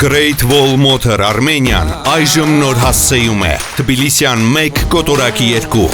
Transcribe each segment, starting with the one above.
Great Wall Motor Armenian այժմ նոր հասցեում է Թբիլիսյան 1 կոտորակի 2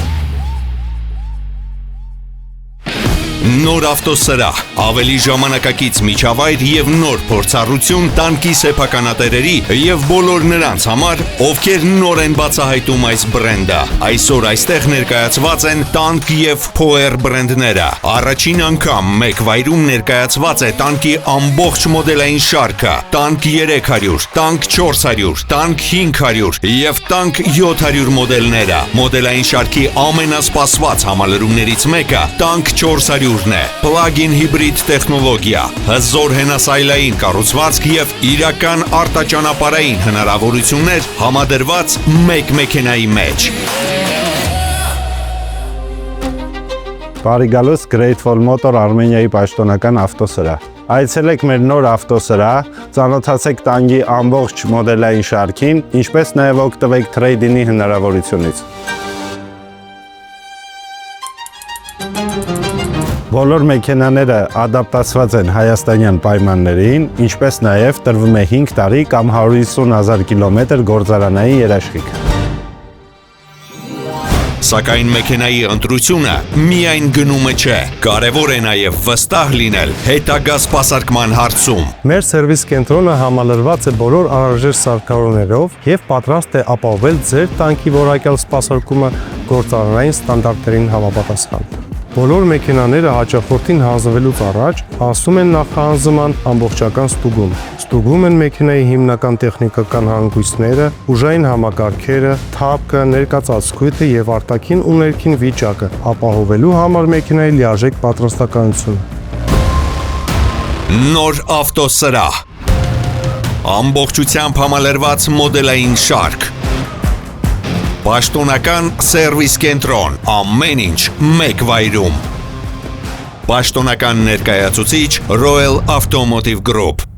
Նոր ավտոսրահ, ավելի ժամանակակից միջավայր եւ նոր փորձառություն տանկի սեփականատերերի եւ բոլոր նրանց համար, ովքեր նոր են բացահայտում այս բրենդը։ Այսօր այստեղ ներկայացված են տանկ եւ փոեր բրենդները։ Առաջին անգամ մեկ վայրում ներկայացված է տանկի ամբողջ մոդելային շարքը՝ տանկ 300, տանկ 400, տանկ 500 եւ տանկ 700 մոդելները։ Մոդելային շարքի ամենասպասված համալրումներից մեկը տանկ 400 Plug-in հիբրիդ տեխնոլոգիա, հզոր հենասայլային կառուցվածք եւ իրական արտաճանապարհային հնարավորություններ համադրված մեկ մեքենայի մեջ։ Բարի գալուս Great Wall Motor Armenia-ի պաշտոնական ավտոսրահ։ Այցելեք մեր նոր ավտոսրահ, ծանոթացեք տանկի ամբողջ մոդելային շարքին, ինչպես նաեւ օգտվեք trade-in-ի հնարավորությունից։ Բոլոր մեքենաները ադապտացված են հայաստանյան պայմաններին, ինչպես նաև տրվում է 5 տարի կամ 150,000 կիլոմետր գործարանային երաշխիք։ Սակայն մեքենայի ընտրությունը միայն գնումը չէ, կարևոր է նաև վստահ լինել հետագա սպասարկման հարցում։ Մեր սերվիս կենտրոնը համալրված է բոլոր անհրաժեշտ սարքավորումներով եւ պատրաստ է ապահովել ձեր տանկի որակյալ սպասարկումը գործարանային ստանդարտներին համապատասխան։ Բոլոր մեքենաները հաճախորդին հանձնվելուց առաջ անցնում են նախահանձնման ամբողջական ստուգում։ Ստուգում են մեքենայի հիմնական տեխնիկական հանգույցները, ուժային համակարգերը, թափքը, ներկածածկույթը եւ արտաքին ու ներքին վիճակը, ապահովելու համար մեքենայի լիարժեք պատրաստականությունը։ Նոր ավտոսրահ, ամբողջությամբ համալրված մոդելային շարք, պաշտոնական սերվիս կենտրոն, ամեն ինչ մեկ վայրում։ Պաշտոնական ներկայացուցիչ Royal Automotive Group